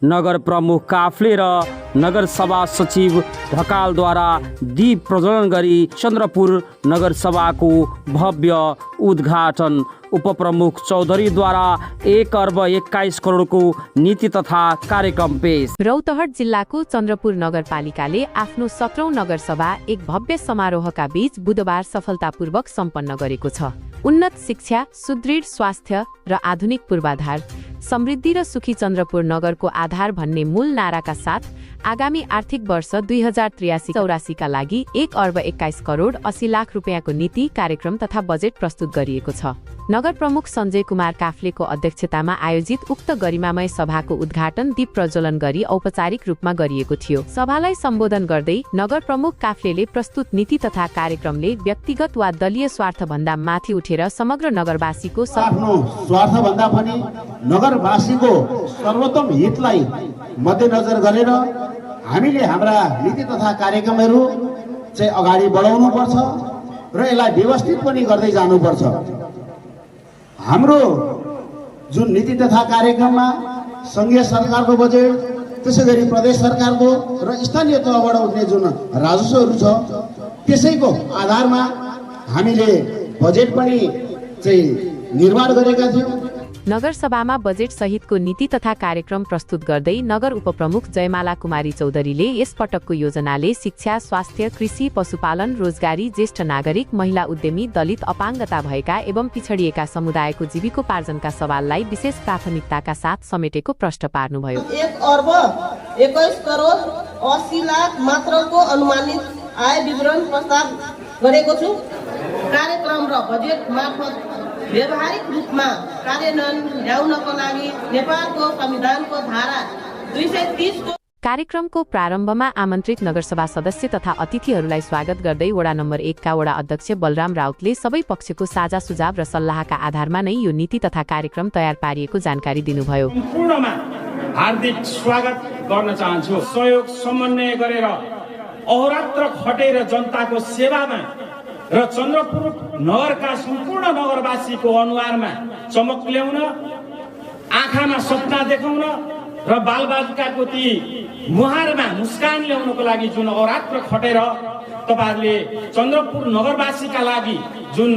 नगर प्रमुख काफ्ले र नगरसभा सचिव ढकालद्वारा दीप प्रज्वलन गरी चन्द्रपुर नगरसभाको भव्य उद्घाटन। उपप्रमुख चौधरीद्वारा 1 अर्ब 21 करोडको नीति तथा कार्यक्रम पेश। रौतहट जिल्लाको चन्द्रपुर नगरपालिकाले आफ्नो 17औं नगरसभा एक भव्य समारोहका बीच बुधबार सफलतापूर्वक सम्पन्न गरेको छ। उन्नत शिक्षा, सुदृढ स्वास्थ्य र आधुनिक पूर्वाधार, समृद्धि र सुखी चन्द्रपुर नगरको आधार भन्ने मूल नाराका साथ आगामी आर्थिक वर्ष 2083-84 का लागि 1 अर्ब 21 करोड 80 लाख रुपियाँको नीति, कार्यक्रम तथा बजेट प्रस्तुत गरिएको छ। नगर प्रमुख सञ्जय कुमार काफ्लेको अध्यक्षतामा आयोजित उक्त गरिमामय सभाको उद्घाटन दीप प्रज्वलन गरी औपचारिक रूपमा गरिएको थियो। सभालाई सम्बोधन गर्दै नगर प्रमुख काफ्लेले प्रस्तुत नीति तथा कार्यक्रमले व्यक्तिगत वा दलीय स्वार्थ भन्दा माथि उठेर समग्र नगरवासीको आफ्नो स्वार्थ भन्दा पनि नगरवासीको सर्वोत्तम हितलाई मध्यनजर गरेर हामीले हाम्रा नीति तथा कार्यक्रमहरू चाहिँ अगाडि बढाउनु पर्छ र यसलाई व्यवस्थित पनि गर्दै जानुपर्छ। हाम्रो जुन नीति तथा कार्यक्रममा संघीय सरकारको बजेट, त्यसैगरी प्रदेश सरकारको र स्थानीय तहबाट उठ्ने जुन राजस्वहरू छ त्यसैको आधारमा हामीले बजेट पनि चाहिँ निर्माण गरेका थियौँ। नगरसभामा बजेट सहितको नीति तथा कार्यक्रम प्रस्तुत गर्दै नगर उपप्रमुख जयमाला कुमारी चौधरीले यस पटकको योजनाले शिक्षा, स्वास्थ्य, कृषि, पशुपालन, रोजगारी, ज्येष्ठ नागरिक, महिला उद्यमी, दलित, अपाङ्गता भएका एवं पिछडिएका समुदायको जीविकोपार्जनका सवाललाई विशेष प्राथमिकताका साथ समेटेको प्रश्न पार्नुभयो। 1 अर्ब 21 करोड 80 लाख मात्रको अनुमानित आय विवरण प्रस्ताव गरेको छु। कार्यक्रम र बजेट मार्फत व्यावहारिक रूपमा कार्यान्वयन ल्याउनको लागि नेपालको संविधानको धारा 230 को कार्यक्रमको प्रारम्भमा आमन्त्रित नगरसभा सदस्य तथा अतिथिहरूलाई स्वागत गर्दै वडा नम्बर 1 का वडा अध्यक्ष बलराम राउतले सबै पक्षको साझा सुझाव र सल्लाहका आधारमा नै यो नीति तथा कार्यक्रम तयार पारिएको जानकारी दिनुभयो। सम्पूर्णमा हार्दिक स्वागत गर्न चाहन्छु। सहयोग समन्वय गरेर अहोरात्र खटेर जनताको सेवामा र चन्द्रपुर नगरका सम्पूर्ण नगरवासीको अनुहारमा चमक ल्याउन, आँखामा सपना देखाउन र बालबालिकाको ती मुहारमा मुस्कान ल्याउनको लागि जुन अहोरात्र खटेर तपाईहरुले चन्द्रपुर नगरवासीका लागि जुन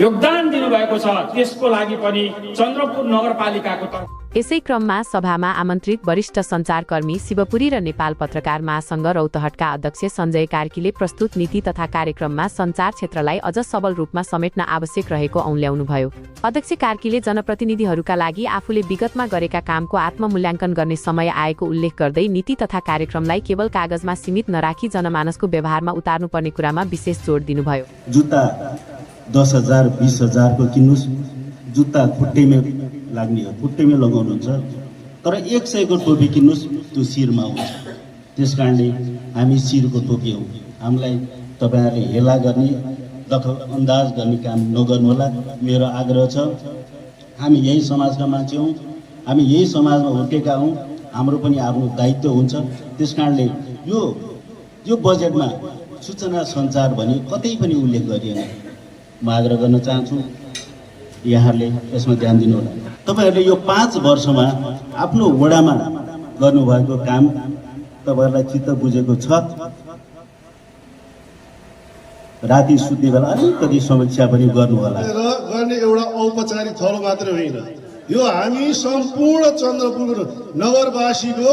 योगदान दिनुभएको छ त्यसको लागि पनि चन्द्रपुर नगरपालिकाको तर्फ। यसै क्रममा सभामा आमन्त्रित वरिष्ठ सञ्चारकर्मी शिवपुरी र नेपाल पत्रकार महासंघ रौतहटका अध्यक्ष सञ्जय कार्कीले प्रस्तुत नीति तथा कार्यक्रममा सञ्चार क्षेत्रलाई अझ सबल रूपमा समेट्न आवश्यक रहेको औल्याउनुभयो। अध्यक्ष कार्कीले जनप्रतिनिधिहरूका लागि आफूले विगतमा गरेका कामको आत्ममूल्याङ्कन गर्ने समय आएको उल्लेख गर्दै नीति तथा कार्यक्रमलाई केवल कागजमा सीमित नराखी जनमानसको व्यवहारमा उतार्नुपर्ने कुरामा विशेष जोड दिनुभयो। जुत्ता 10,000 20,000 को किन्नुस्, जुत्ता खुट्टैमा लाग्ने हो, खुट्टैमा लगाउनुहुन्छ, तर 100 को टोपी किन्नुस् त्यो शिरमा हुन्छ। त्यसकारणले हामी शिरको टोपी हौ। हामीलाई तपाईहरुले हेला गर्ने, दखल अन्दाज गर्ने काम नगर्नु होला। मेरो आग्रह छ, हामी यही समाजका मान्छे हौं, हामी यही समाजमा हुर्केका हौं, हाम्रो पनि आफ्नो दायित्व हुन्छ। त्यसकारणले यो बजेटमा सूचना सञ्चार भने कतै पनि उल्लेख गरिएन। म आग्रह गर्न चाहन्छु यहाँहरूले यसमा ध्यान दिनु होला। तपाईहरुले यो 5 वर्षमा आफ्नो वडामा गर्नुभएको काम तपाईहरुलाई चित्त बुझेको छ। राति सुत्ने बेला अलिकति समीक्षा पनि गर्नु होला। गर्ने एउटा औपचारिक थलो मात्र होइन, यो हामी सम्पूर्ण चन्द्रपुर नगरवासीको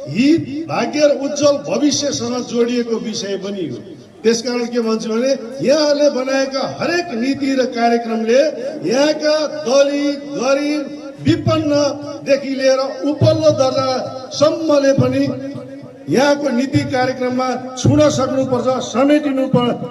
हित, भाग्य र उज्जवल भविष्यसँग जोडिएको विषय पनि हो। त्यसकारण के भन्छु भने यहाँले बनाएका हरेक नीति र कार्यक्रमले यहाँका दलित, गरिब, विपन्नदेखि लिएर उपल्लो दर्जासम्मले पनि यहाँको नीति कार्यक्रममा छुन सक्नुपर्छ, समेटिनु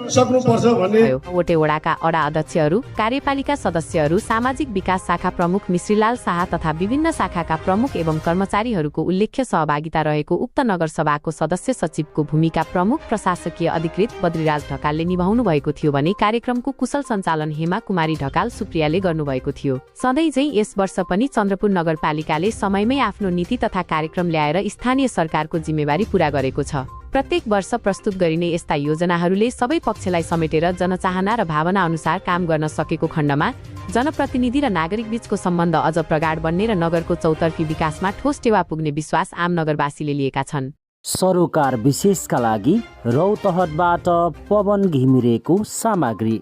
सक्नुपर्छ भन्ने। वटे वडाका अडा अध्यक्षहरू, कार्यपालिका सदस्यहरू, सामाजिक विकास शाखा प्रमुख मिश्रीलाल शाह तथा विभिन्न शाखाका प्रमुख एवं कर्मचारीहरूको उल्लेख्य सहभागिता रहेको उक्त नगरसभाको सदस्य सचिवको भूमिका प्रमुख प्रशासकीय अधिकृत बद्रीराज ढकालले निभाउनु भएको थियो भने कार्यक्रमको कुशल सञ्चालन हेमा कुमारी ढकाल सुप्रियाले गर्नुभएको थियो। सधैँ झै यस वर्ष पनि चन्द्रपुर नगरपालिकाले समयमै आफ्नो नीति तथा कार्यक्रम ल्याएर स्थानीय सरकारको जिम्मेवारी जिम्मेवारी पूरा गरेको छ। प्रत्येक वर्ष प्रस्तुत गरिने यस्ता योजनाहरूले सबै पक्षलाई समेटेर जनचाहना र भावना अनुसार काम गर्न सकेको खण्डमा जनप्रतिनिधि र नागरिक बीचको सम्बन्ध अझ प्रगाढ बन्ने र नगरको चौतर्फी विकासमा ठोस टेवा पुग्ने विश्वास आम नगरवासीले लिएका छन्। सरोकार विशेषका लागि रौतहटबाट पवन घिमिरेको सामग्री।